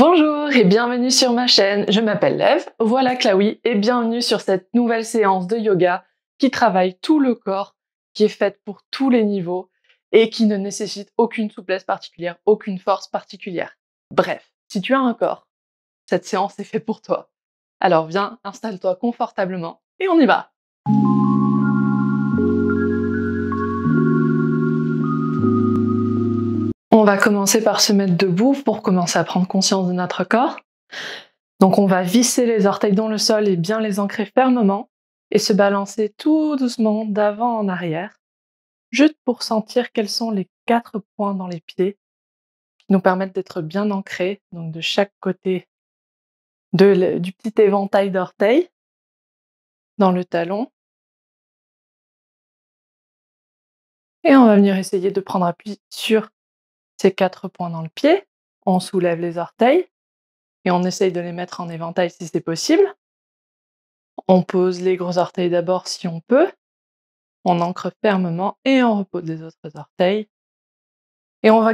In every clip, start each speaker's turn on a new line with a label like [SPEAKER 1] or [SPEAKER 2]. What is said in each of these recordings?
[SPEAKER 1] Bonjour et bienvenue sur ma chaîne, je m'appelle Lev, voilà Klaoui et bienvenue sur cette nouvelle séance de yoga qui travaille tout le corps, qui est faite pour tous les niveaux et qui ne nécessite aucune souplesse particulière, aucune force particulière. Bref, si tu as un corps, cette séance est faite pour toi. Alors viens, installe-toi confortablement et on y va! On va commencer par se mettre debout pour commencer à prendre conscience de notre corps. Donc on va visser les orteils dans le sol et bien les ancrer fermement et se balancer tout doucement d'avant en arrière, juste pour sentir quels sont les 4 points dans les pieds qui nous permettent d'être bien ancrés, donc de chaque côté du petit éventail d'orteils, dans le talon. Et on va venir essayer de prendre appui sur ces 4 points dans le pied. On soulève les orteils et on essaye de les mettre en éventail si c'est possible. On pose les gros orteils d'abord si on peut. On ancre fermement et on repose les autres orteils. Et on va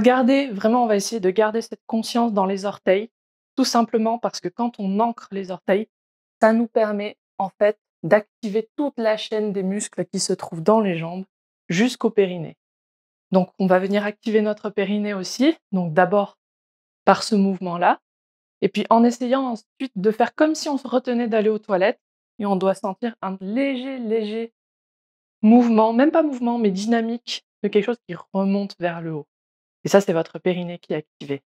[SPEAKER 1] essayer de garder cette conscience dans les orteils, tout simplement parce que quand on ancre les orteils, ça nous permet en fait d'activer toute la chaîne des muscles qui se trouvent dans les jambes jusqu'au périnée. Donc on va venir activer notre périnée aussi, donc d'abord par ce mouvement-là, et puis en essayant ensuite de faire comme si on se retenait d'aller aux toilettes, et on doit sentir un léger mouvement, même pas mouvement, mais dynamique de quelque chose qui remonte vers le haut. Et ça, c'est votre périnée qui est activé.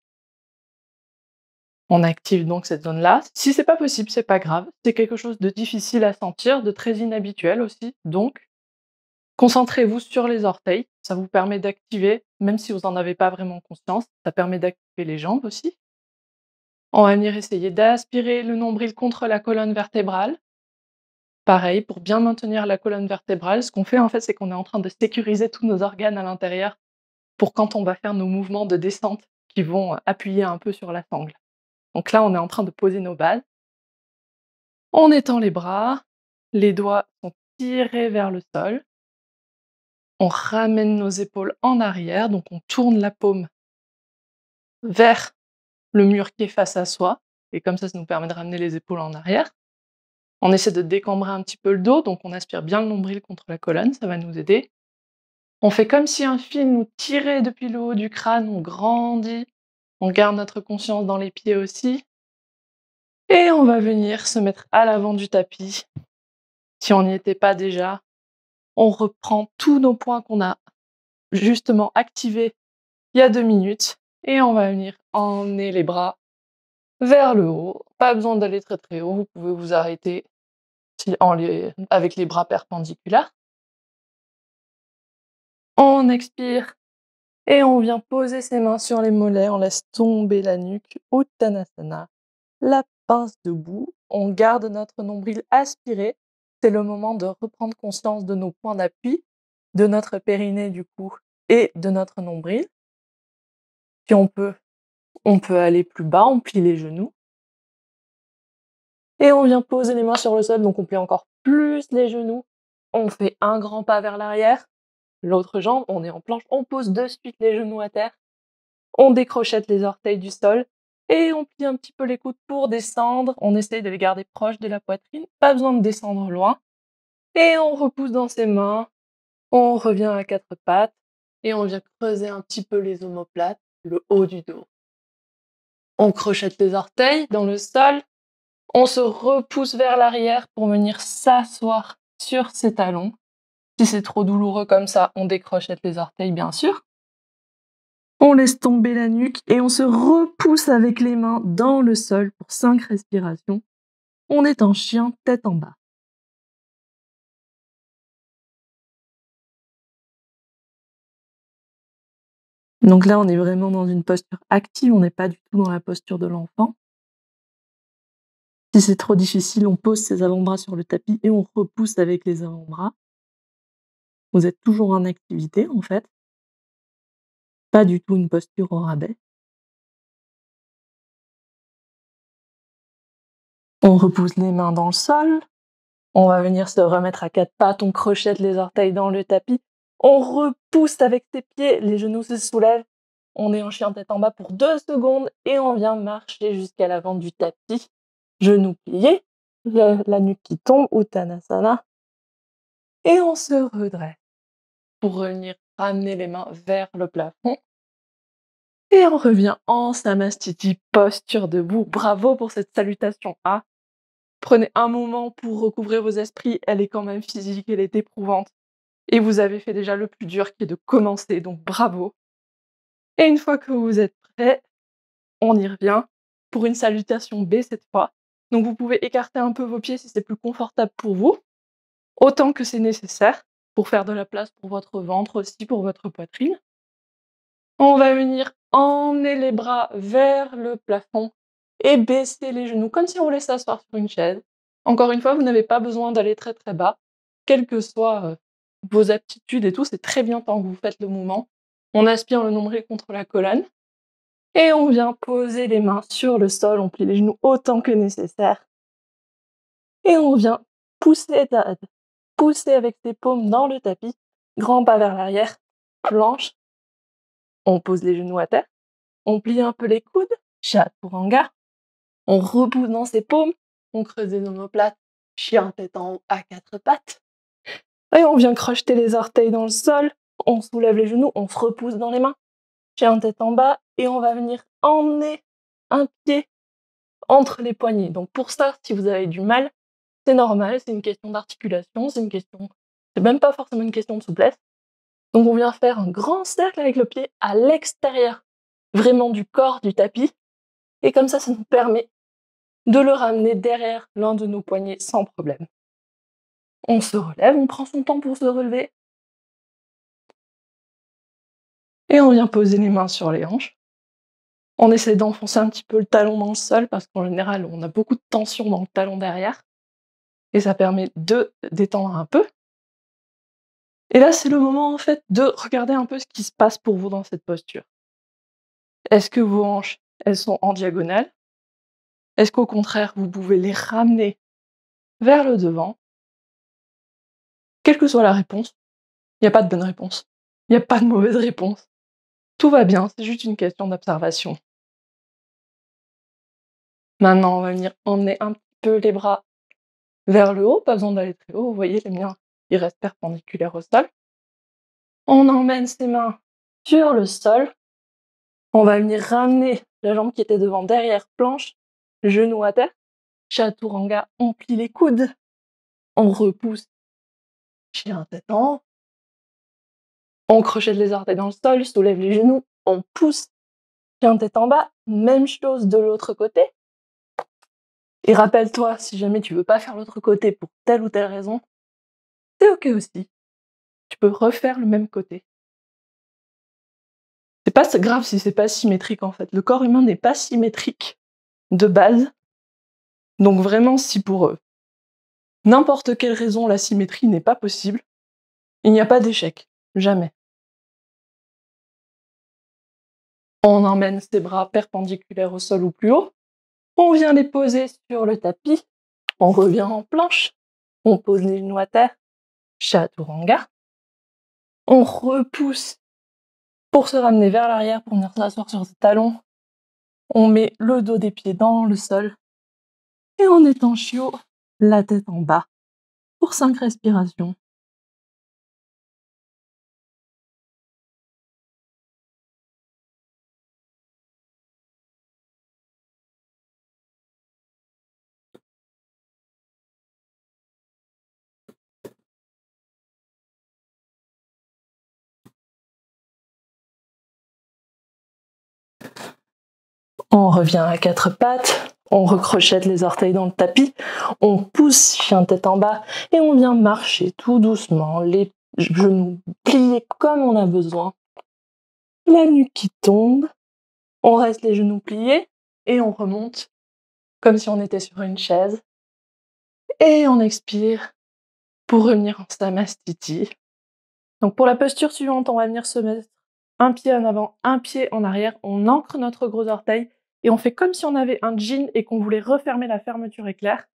[SPEAKER 1] On active donc cette zone-là. Si c'est pas possible, c'est pas grave. C'est quelque chose de difficile à sentir, de très inhabituel aussi. Donc, concentrez-vous sur les orteils. Ça vous permet d'activer, même si vous n'en avez pas vraiment conscience, ça permet d'activer les jambes aussi. On va venir essayer d'aspirer le nombril contre la colonne vertébrale. Pareil, pour bien maintenir la colonne vertébrale, ce qu'on fait en fait, c'est qu'on est en train de sécuriser tous nos organes à l'intérieur pour quand on va faire nos mouvements de descente qui vont appuyer un peu sur la sangle. Donc là, on est en train de poser nos bases. On étend les bras, les doigts sont tirés vers le sol. On ramène nos épaules en arrière, donc on tourne la paume vers le mur qui est face à soi, et comme ça nous permet de ramener les épaules en arrière. On essaie de décambrer un petit peu le dos, donc on aspire bien le nombril contre la colonne, ça va nous aider. On fait comme si un fil nous tirait depuis le haut du crâne, on grandit, on garde notre conscience dans les pieds aussi. Et on va venir se mettre à l'avant du tapis. Si on n'y était pas déjà, on reprend tous nos points qu'on a justement activés il y a 2 minutes et on va venir emmener les bras vers le haut. Pas besoin d'aller très très haut, vous pouvez vous arrêter avec les bras perpendiculaires. On expire et on vient poser ses mains sur les mollets, on laisse tomber la nuque, Uttanasana, la pince debout, on garde notre nombril aspiré. C'est le moment de reprendre conscience de nos points d'appui, de notre périnée du coup et de notre nombril. Puis on peut aller plus bas, on plie les genoux. Et on vient poser les mains sur le sol, donc on plie encore plus les genoux. On fait un grand pas vers l'arrière. L'autre jambe, on est en planche, on pose de suite les genoux à terre. On décrochette les orteils du sol. Et on plie un petit peu les coudes pour descendre. On essaye de les garder proches de la poitrine. Pas besoin de descendre loin. Et on repousse dans ses mains. On revient à 4 pattes. Et on vient creuser un petit peu les omoplates, le haut du dos. On crochette les orteils dans le sol. On se repousse vers l'arrière pour venir s'asseoir sur ses talons. Si c'est trop douloureux comme ça, on décrochette les orteils, bien sûr. On laisse tomber la nuque et on se repousse avec les mains dans le sol pour 5 respirations. On est en chien, tête en bas. Donc là, on est vraiment dans une posture active, on n'est pas du tout dans la posture de l'enfant. Si c'est trop difficile, on pose ses avant-bras sur le tapis et on repousse avec les avant-bras. Vous êtes toujours en activité, en fait. Pas du tout une posture au rabais. On repousse les mains dans le sol. On va venir se remettre à 4 pattes, on crochette les orteils dans le tapis. On repousse avec ses pieds, les genoux se soulèvent. On est en chien tête en bas pour 2 secondes et on vient marcher jusqu'à l'avant du tapis. Genoux pliés, la nuque qui tombe, Uttanasana. Et on se redresse pour revenir ramener les mains vers le plafond. Et on revient en Samastiti, posture debout. Bravo pour cette salutation A. Prenez un moment pour recouvrir vos esprits. Elle est quand même physique, elle est éprouvante. Et vous avez fait déjà le plus dur qui est de commencer, donc bravo. Et une fois que vous êtes prêts, on y revient pour une salutation B cette fois. Donc vous pouvez écarter un peu vos pieds si c'est plus confortable pour vous, autant que c'est nécessaire pour faire de la place pour votre ventre aussi, pour votre poitrine. On va venir emmener les bras vers le plafond et baisser les genoux comme si on voulait s'asseoir sur une chaise. Encore une fois, vous n'avez pas besoin d'aller très très bas, quelles que soient vos aptitudes et tout, c'est très bien tant que vous faites le mouvement. On aspire le nombril contre la colonne et on vient poser les mains sur le sol, on plie les genoux autant que nécessaire et on vient pousser avec ses paumes dans le tapis, grand pas vers l'arrière, planche. On pose les genoux à terre, on plie un peu les coudes, Chaturanga. On repousse dans ses paumes, on creuse les omoplates, chien tête en haut à 4 pattes. Et on vient crocheter les orteils dans le sol, on soulève les genoux, on se repousse dans les mains, chien tête en bas, et on va venir emmener un pied entre les poignets. Donc pour ça, si vous avez du mal, c'est normal, c'est une question d'articulation, c'est même pas forcément une question de souplesse. Donc on vient faire un grand cercle avec le pied à l'extérieur, vraiment du corps du tapis, et comme ça nous permet de le ramener derrière l'un de nos poignets sans problème. On se relève, on prend son temps pour se relever. Et on vient poser les mains sur les hanches. On essaie d'enfoncer un petit peu le talon dans le sol parce qu'en général, on a beaucoup de tension dans le talon derrière. Et ça permet de détendre un peu. Et là, c'est le moment en fait de regarder un peu ce qui se passe pour vous dans cette posture. Est-ce que vos hanches, elles sont en diagonale? Est-ce qu'au contraire, vous pouvez les ramener vers le devant? Quelle que soit la réponse, il n'y a pas de bonne réponse. Il n'y a pas de mauvaise réponse. Tout va bien, c'est juste une question d'observation. Maintenant, on va venir emmener un petit peu les bras vers le haut, pas besoin d'aller très haut, vous voyez, les miens, ils restent perpendiculaires au sol. On emmène ses mains sur le sol. On va venir ramener la jambe qui était devant derrière, planche, genou à terre. Chaturanga, on plie les coudes. On repousse, chien tête en haut. On crochette les orteils dans le sol, soulève les genoux, on pousse, chien tête en bas. Même chose de l'autre côté. Et rappelle-toi, si jamais tu veux pas faire l'autre côté pour telle ou telle raison, c'est ok aussi. Tu peux refaire le même côté. C'est pas grave si c'est pas symétrique en fait. Le corps humain n'est pas symétrique de base. Donc vraiment, si pour n'importe quelle raison la symétrie n'est pas possible, il n'y a pas d'échec. Jamais. On emmène ses bras perpendiculaires au sol ou plus haut. On vient les poser sur le tapis. On revient en planche. On pose les genoux à terre. Chaturanga. On repousse pour se ramener vers l'arrière, pour venir s'asseoir sur ses talons. On met le dos des pieds dans le sol. Et on est en chiot, la tête en bas, pour 5 respirations. On revient à 4 pattes, on recrochette les orteils dans le tapis, on pousse chien tête en bas et on vient marcher tout doucement, les genoux pliés comme on a besoin. La nuque qui tombe, on reste les genoux pliés et on remonte comme si on était sur une chaise. Et on expire pour revenir en Samastiti. Donc pour la posture suivante, on va venir se mettre un pied en avant, un pied en arrière. On ancre notre gros orteil et on fait comme si on avait un jean et qu'on voulait refermer la fermeture éclair.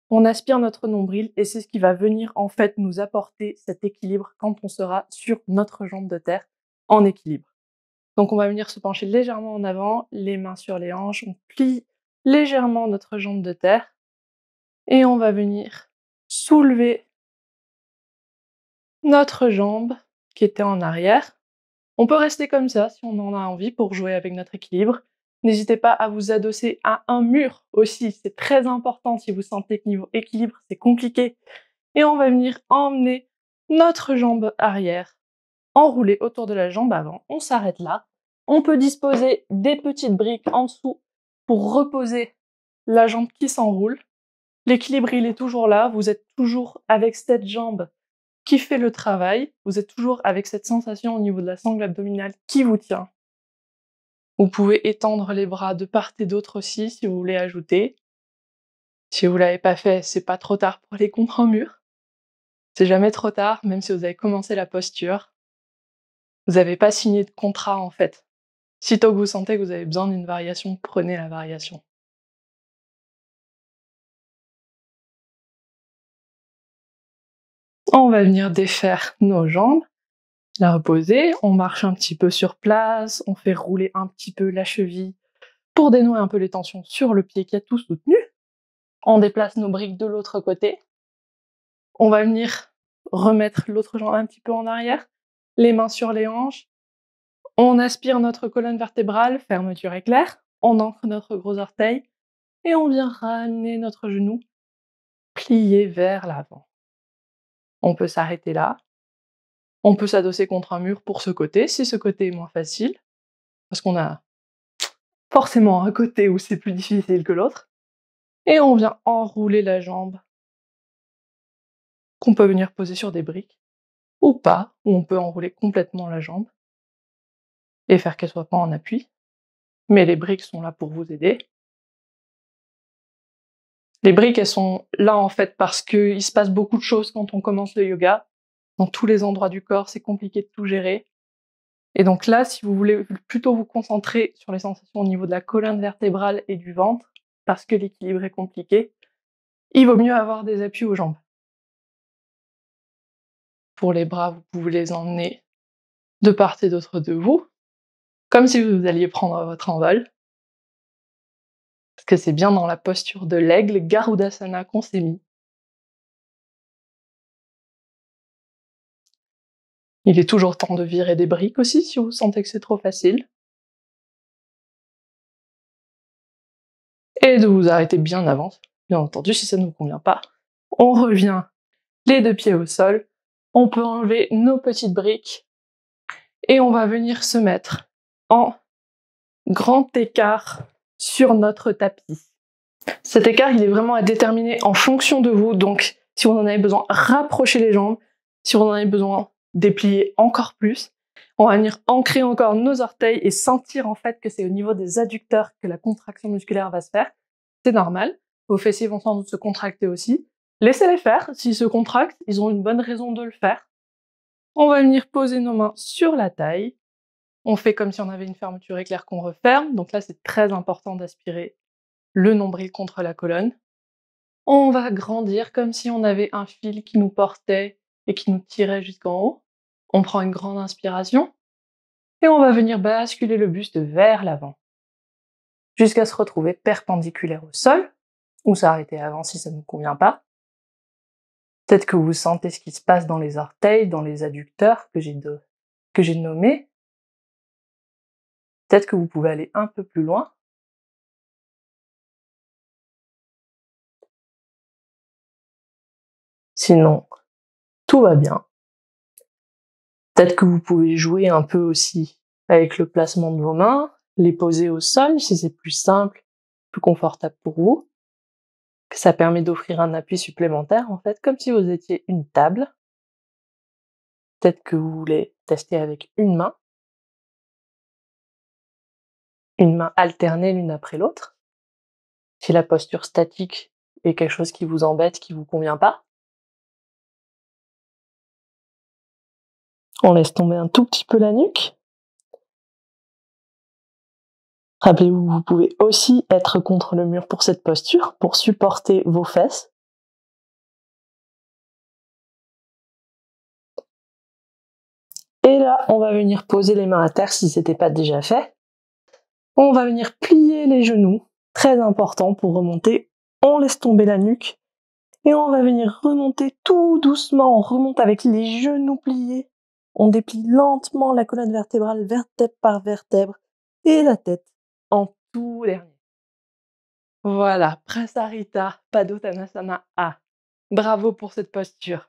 [SPEAKER 1] On aspire notre nombril et c'est ce qui va venir en fait nous apporter cet équilibre quand on sera sur notre jambe de terre en équilibre. Donc on va venir se pencher légèrement en avant, les mains sur les hanches, on plie légèrement notre jambe de terre et on va venir soulever notre jambe qui était en arrière. On peut rester comme ça si on en a envie pour jouer avec notre équilibre. N'hésitez pas à vous adosser à un mur aussi, c'est très important si vous sentez que niveau équilibre c'est compliqué. Et on va venir emmener notre jambe arrière, enrouler autour de la jambe avant. On s'arrête là. On peut disposer des petites briques en dessous pour reposer la jambe qui s'enroule. L'équilibre, il est toujours là. Vous êtes toujours avec cette jambe qui fait le travail. Vous êtes toujours avec cette sensation au niveau de la sangle abdominale qui vous tient. Vous pouvez étendre les bras de part et d'autre aussi si vous voulez ajouter. Si vous l'avez pas fait, c'est pas trop tard pour aller contre un mur. C'est jamais trop tard, même si vous avez commencé la posture. Vous n'avez pas signé de contrat en fait. Sitôt que vous sentez que vous avez besoin d'une variation, prenez la variation. On va venir défaire nos jambes, la reposer, on marche un petit peu sur place, on fait rouler un petit peu la cheville pour dénouer un peu les tensions sur le pied qui a tout soutenu. On déplace nos briques de l'autre côté. On va venir remettre l'autre jambe un petit peu en arrière, les mains sur les hanches. On aspire notre colonne vertébrale, fermeture éclair. On ancre notre gros orteil et on vient ramener notre genou plié vers l'avant. On peut s'arrêter là. On peut s'adosser contre un mur pour ce côté, si ce côté est moins facile, parce qu'on a forcément un côté où c'est plus difficile que l'autre. Et on vient enrouler la jambe, qu'on peut venir poser sur des briques, ou pas, ou on peut enrouler complètement la jambe, et faire qu'elle soit pas en appui. Mais les briques sont là pour vous aider. Les briques, elles sont là en fait parce qu'il se passe beaucoup de choses quand on commence le yoga. Dans tous les endroits du corps, c'est compliqué de tout gérer. Et donc là, si vous voulez plutôt vous concentrer sur les sensations au niveau de la colonne vertébrale et du ventre, parce que l'équilibre est compliqué, il vaut mieux avoir des appuis aux jambes. Pour les bras, vous pouvez les emmener de part et d'autre de vous, comme si vous alliez prendre votre envol. Parce que c'est bien dans la posture de l'aigle, Garudasana, qu'on s'est mis. Il est toujours temps de virer des briques aussi, si vous sentez que c'est trop facile. Et de vous arrêter bien avant, bien entendu, si ça ne vous convient pas. On revient les deux pieds au sol, on peut enlever nos petites briques et on va venir se mettre en grand écart sur notre tapis. Cet écart, il est vraiment à déterminer en fonction de vous, donc si vous en avez besoin, rapprochez les jambes, si vous en avez besoin, dépliez encore plus. On va venir ancrer encore nos orteils et sentir en fait que c'est au niveau des adducteurs que la contraction musculaire va se faire. C'est normal, vos fessiers vont sans doute se contracter aussi. Laissez-les faire, s'ils se contractent, ils ont une bonne raison de le faire. On va venir poser nos mains sur la taille. On fait comme si on avait une fermeture éclair qu'on referme, donc là c'est très important d'aspirer le nombril contre la colonne. On va grandir comme si on avait un fil qui nous portait et qui nous tirait jusqu'en haut. On prend une grande inspiration et on va venir basculer le buste vers l'avant jusqu'à se retrouver perpendiculaire au sol ou s'arrêter avant si ça ne vous convient pas. Peut-être que vous sentez ce qui se passe dans les orteils, dans les adducteurs que j'ai nommés. Peut-être que vous pouvez aller un peu plus loin. Sinon, tout va bien. Peut-être que vous pouvez jouer un peu aussi avec le placement de vos mains, les poser au sol si c'est plus simple, plus confortable pour vous. Que ça permet d'offrir un appui supplémentaire en fait, comme si vous étiez une table. Peut-être que vous voulez tester avec une main alternée l'une après l'autre. Si la posture statique est quelque chose qui vous embête, qui vous convient pas. On laisse tomber un tout petit peu la nuque. Rappelez-vous, vous pouvez aussi être contre le mur pour cette posture, pour supporter vos fesses. Et là, on va venir poser les mains à terre si ce n'était pas déjà fait. On va venir plier les genoux, très important pour remonter. On laisse tomber la nuque et on va venir remonter tout doucement. On remonte avec les genoux pliés. On déplie lentement la colonne vertébrale, vertèbre par vertèbre, et la tête en tout dernier. Voilà, Prasarita Padottanasana A. Bravo pour cette posture.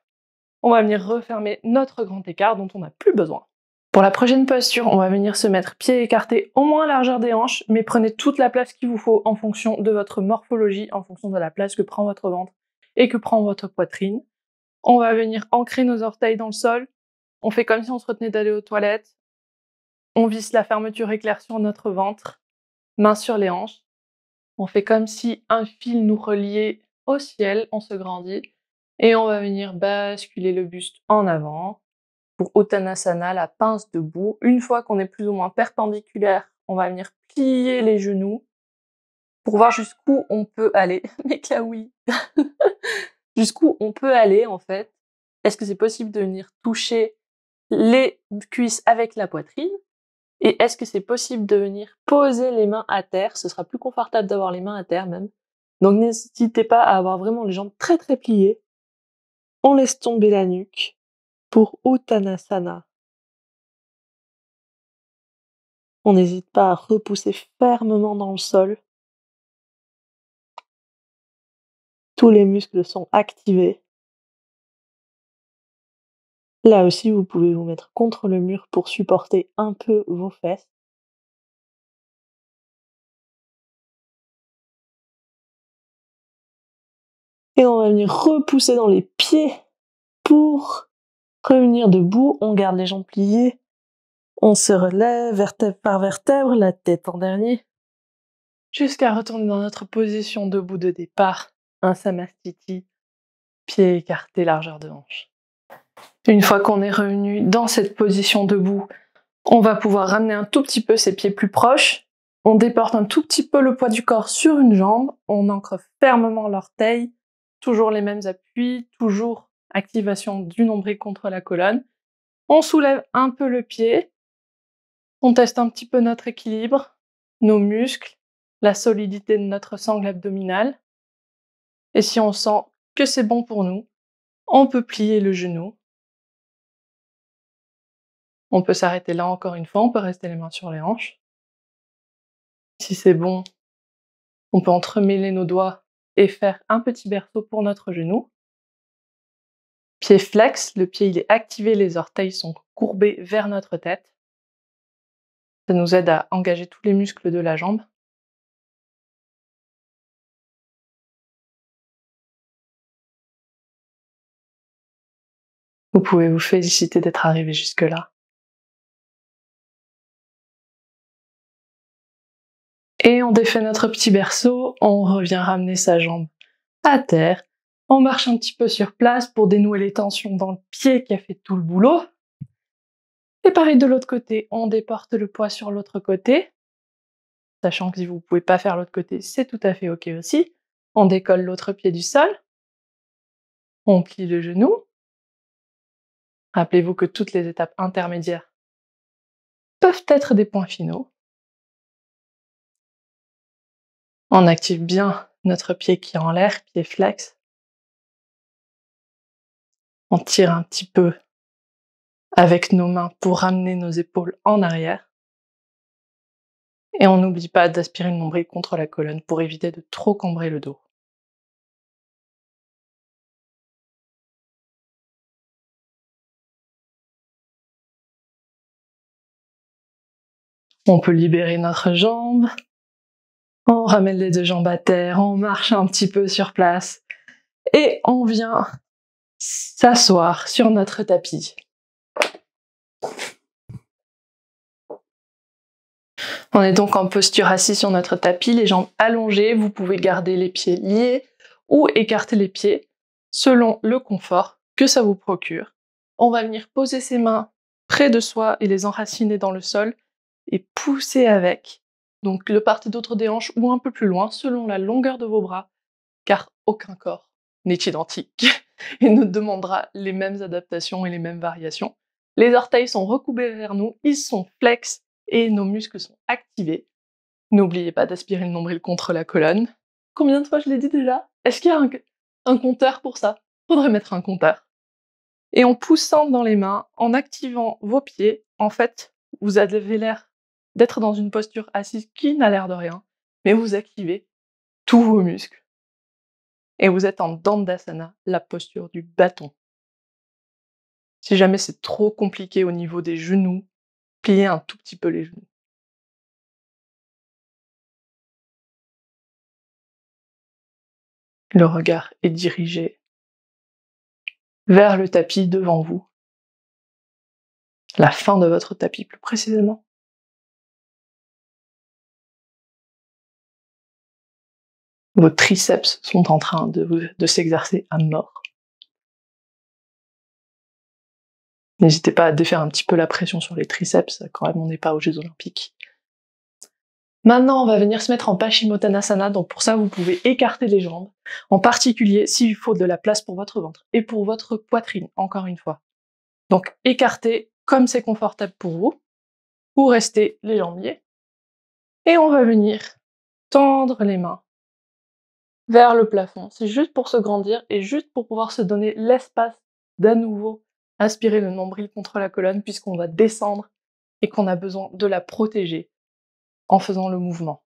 [SPEAKER 1] On va venir refermer notre grand écart dont on n'a plus besoin. Pour la prochaine posture, on va venir se mettre pieds écartés au moins à largeur des hanches, mais prenez toute la place qu'il vous faut en fonction de votre morphologie, en fonction de la place que prend votre ventre et que prend votre poitrine. On va venir ancrer nos orteils dans le sol. On fait comme si on se retenait d'aller aux toilettes. On visse la fermeture éclair sur notre ventre, mains sur les hanches. On fait comme si un fil nous reliait au ciel, on se grandit. Et on va venir basculer le buste en avant. Pour Uttanasana, la pince debout. Une fois qu'on est plus ou moins perpendiculaire, on va venir plier les genoux pour voir jusqu'où on peut aller. Mais que oui. Jusqu'où on peut aller, en fait. Est-ce que c'est possible de venir toucher les cuisses avec la poitrine? Et est-ce que c'est possible de venir poser les mains à terre? Ce sera plus confortable d'avoir les mains à terre, même. Donc, n'hésitez pas à avoir vraiment les jambes très, très pliées. On laisse tomber la nuque pour Uttanasana. On n'hésite pas à repousser fermement dans le sol. Tous les muscles sont activés. Là aussi, vous pouvez vous mettre contre le mur pour supporter un peu vos fesses. Et on va venir repousser dans les pieds pour revenir debout. On garde les jambes pliées. On se relève vertèbre par vertèbre, la tête en dernier, jusqu'à retourner dans notre position debout de départ, un Samastiti, pieds écartés, largeur de hanche. Une fois qu'on est revenu dans cette position debout, on va pouvoir ramener un tout petit peu ses pieds plus proches. On déporte un tout petit peu le poids du corps sur une jambe. On ancre fermement l'orteil. Toujours les mêmes appuis, toujours activation du nombril contre la colonne. On soulève un peu le pied. On teste un petit peu notre équilibre, nos muscles, la solidité de notre sangle abdominale. Et si on sent que c'est bon pour nous, on peut plier le genou. On peut s'arrêter là encore une fois, on peut rester les mains sur les hanches. Si c'est bon, on peut entremêler nos doigts et faire un petit berceau pour notre genou. Pied flex, le pied il est activé, les orteils sont courbés vers notre tête. Ça nous aide à engager tous les muscles de la jambe. Vous pouvez vous féliciter d'être arrivé jusque-là. Et on défait notre petit berceau, on revient ramener sa jambe à terre. On marche un petit peu sur place pour dénouer les tensions dans le pied qui a fait tout le boulot. Et pareil de l'autre côté, on déporte le poids sur l'autre côté. Sachant que si vous ne pouvez pas faire l'autre côté, c'est tout à fait ok aussi. On décolle l'autre pied du sol. On plie le genou. Rappelez-vous que toutes les étapes intermédiaires peuvent être des points finaux. On active bien notre pied qui est en l'air, pied flex. On tire un petit peu avec nos mains pour ramener nos épaules en arrière. Et on n'oublie pas d'aspirer le nombril contre la colonne pour éviter de trop cambrer le dos. On peut libérer notre jambe. On ramène les deux jambes à terre, on marche un petit peu sur place. Et on vient s'asseoir sur notre tapis. On est donc en posture assis sur notre tapis, les jambes allongées. Vous pouvez garder les pieds liés ou écarter les pieds selon le confort que ça vous procure. On va venir poser ses mains près de soi et les enraciner dans le sol et pousser avec. Donc de part et d'autre des hanches ou un peu plus loin selon la longueur de vos bras, car aucun corps n'est identique et ne demandera les mêmes adaptations et les mêmes variations. Les orteils sont recourbés vers nous, ils sont flex et nos muscles sont activés. N'oubliez pas d'aspirer le nombril contre la colonne. Combien de fois je l'ai dit déjà? Est-ce qu'il y a un compteur pour ça? Faudrait mettre un compteur. Et en poussant dans les mains, en activant vos pieds, en fait, vous avez l'air d'être dans une posture assise qui n'a l'air de rien, mais vous activez tous vos muscles. Et vous êtes en Dandasana, la posture du bâton. Si jamais c'est trop compliqué au niveau des genoux, pliez un tout petit peu les genoux. Le regard est dirigé vers le tapis devant vous. La fin de votre tapis plus précisément. Vos triceps sont en train de s'exercer à mort. N'hésitez pas à défaire un petit peu la pression sur les triceps, quand même on n'est pas aux Jeux Olympiques. Maintenant, on va venir se mettre en Paschimottanasana, donc pour ça, vous pouvez écarter les jambes, en particulier s'il faut de la place pour votre ventre et pour votre poitrine, encore une fois. Donc, écartez comme c'est confortable pour vous, ou restez les jambes liées. Et on va venir tendre les mains vers le plafond. C'est juste pour se grandir et juste pour pouvoir se donner l'espace d'à nouveau aspirer le nombril contre la colonne puisqu'on va descendre et qu'on a besoin de la protéger en faisant le mouvement.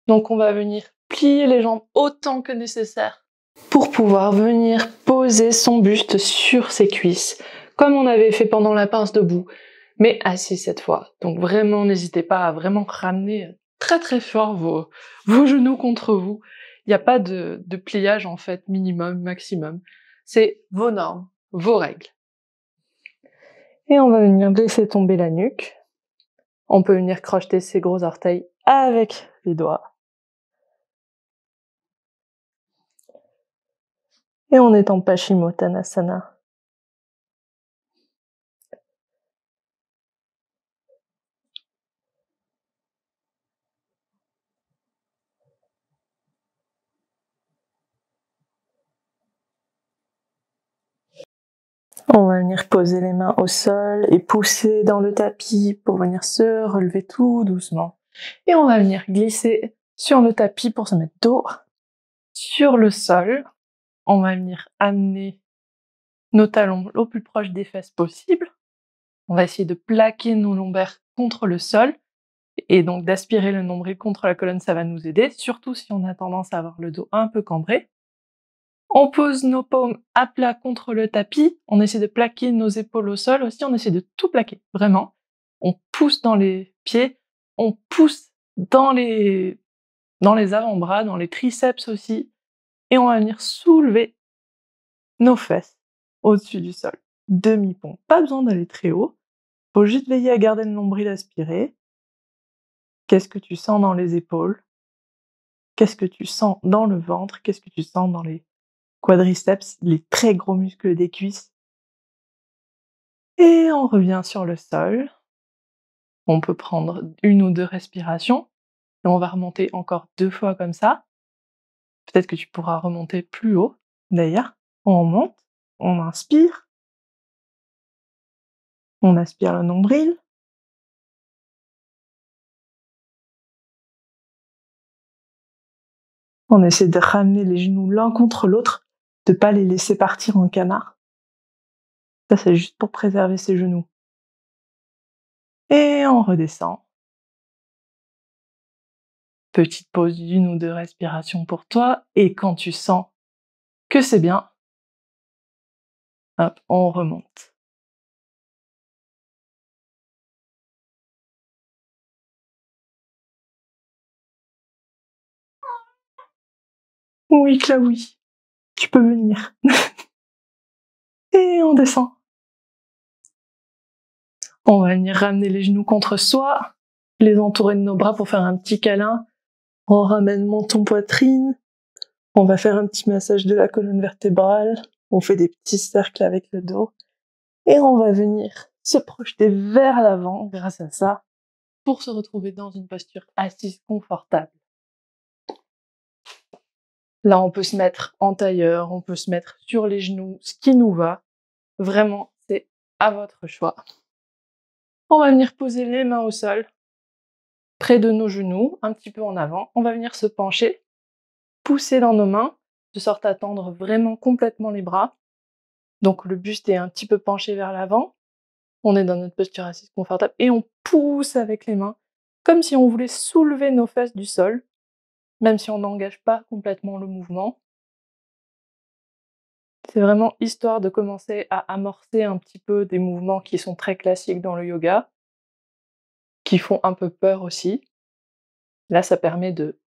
[SPEAKER 1] Donc on va venir plier les jambes autant que nécessaire pour pouvoir venir poser son buste sur ses cuisses, comme on avait fait pendant la pince debout, mais assis cette fois. Donc vraiment, n'hésitez pas à vraiment ramener très très fort vos genoux contre vous. Il n'y a pas de pliage en fait, minimum, maximum. C'est vos normes, vos règles. Et on va venir laisser tomber la nuque. On peut venir crocheter ses gros orteils avec les doigts. Et on est en Paschimottanasana. On va venir poser les mains au sol et pousser dans le tapis pour venir se relever tout doucement. Et on va venir glisser sur le tapis pour se mettre dos sur le sol. On va venir amener nos talons au plus proche des fesses possible. On va essayer de plaquer nos lombaires contre le sol et donc d'aspirer le nombril contre la colonne, ça va nous aider, surtout si on a tendance à avoir le dos un peu cambré. On pose nos paumes à plat contre le tapis, on essaie de plaquer nos épaules au sol aussi, on essaie de tout plaquer, vraiment. On pousse dans les pieds, on pousse dans les avant-bras, dans les triceps aussi, et on va venir soulever nos fesses au-dessus du sol. Demi-pont, pas besoin d'aller très haut, faut juste veiller à garder le nombril aspiré. Qu'est-ce que tu sens dans les épaules? Qu'est-ce que tu sens dans le ventre? Qu'est-ce que tu sens dans les quadriceps, les très gros muscles des cuisses? Et on revient sur le sol. On peut prendre 1 ou 2 respirations et on va remonter encore 2 fois comme ça. Peut-être que tu pourras remonter plus haut, d'ailleurs. On monte, on inspire. On aspire le nombril. On essaie de ramener les genoux l'un contre l'autre, de pas les laisser partir en canard. Ça, c'est juste pour préserver ses genoux. Et on redescend. Petite pause d'1 ou 2 respirations pour toi. Et quand tu sens que c'est bien, hop, on remonte. Oui, Claoui, tu peux venir. Et on descend. On va venir ramener les genoux contre soi, les entourer de nos bras pour faire un petit câlin. On ramène menton poitrine. On va faire un petit massage de la colonne vertébrale. On fait des petits cercles avec le dos. Et on va venir se projeter vers l'avant grâce à ça pour se retrouver dans une posture assise confortable. Là, on peut se mettre en tailleur, on peut se mettre sur les genoux, ce qui nous va. Vraiment, c'est à votre choix. On va venir poser les mains au sol, près de nos genoux, un petit peu en avant. On va venir se pencher, pousser dans nos mains, de sorte à tendre vraiment complètement les bras. Donc le buste est un petit peu penché vers l'avant. On est dans notre posture assise confortable et on pousse avec les mains, comme si on voulait soulever nos fesses du sol, même si on n'engage pas complètement le mouvement. C'est vraiment histoire de commencer à amorcer un petit peu des mouvements qui sont très classiques dans le yoga, qui font un peu peur aussi. Là, ça permet de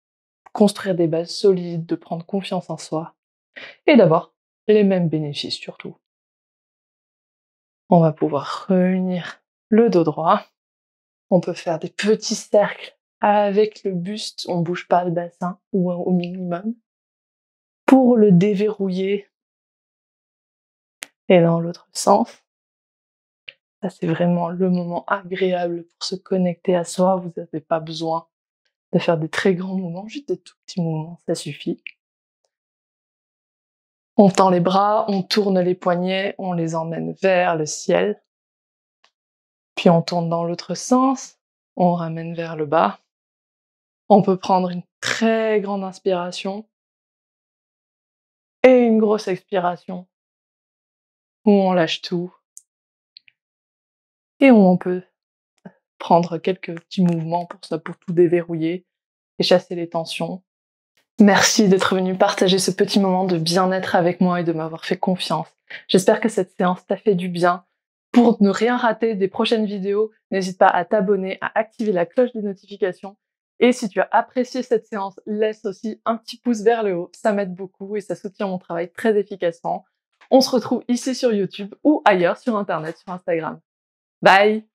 [SPEAKER 1] construire des bases solides, de prendre confiance en soi et d'avoir les mêmes bénéfices surtout. On va pouvoir réunir le dos droit. On peut faire des petits cercles avec le buste, on bouge pas le bassin ou au minimum. Pour le déverrouiller et dans l'autre sens. Ça, c'est vraiment le moment agréable pour se connecter à soi. Vous n'avez pas besoin de faire des très grands mouvements, juste des tout petits mouvements, ça suffit. On tend les bras, on tourne les poignets, on les emmène vers le ciel. Puis on tourne dans l'autre sens, on ramène vers le bas. On peut prendre une très grande inspiration et une grosse expiration où on lâche tout et où on peut prendre quelques petits mouvements pour ça, pour tout déverrouiller et chasser les tensions. Merci d'être venu partager ce petit moment de bien-être avec moi et de m'avoir fait confiance. J'espère que cette séance t'a fait du bien. Pour ne rien rater des prochaines vidéos, n'hésite pas à t'abonner, à activer la cloche des notifications. Et si tu as apprécié cette séance, laisse aussi un petit pouce vers le haut. Ça m'aide beaucoup et ça soutient mon travail très efficacement. On se retrouve ici sur YouTube ou ailleurs sur Internet, sur Instagram. Bye!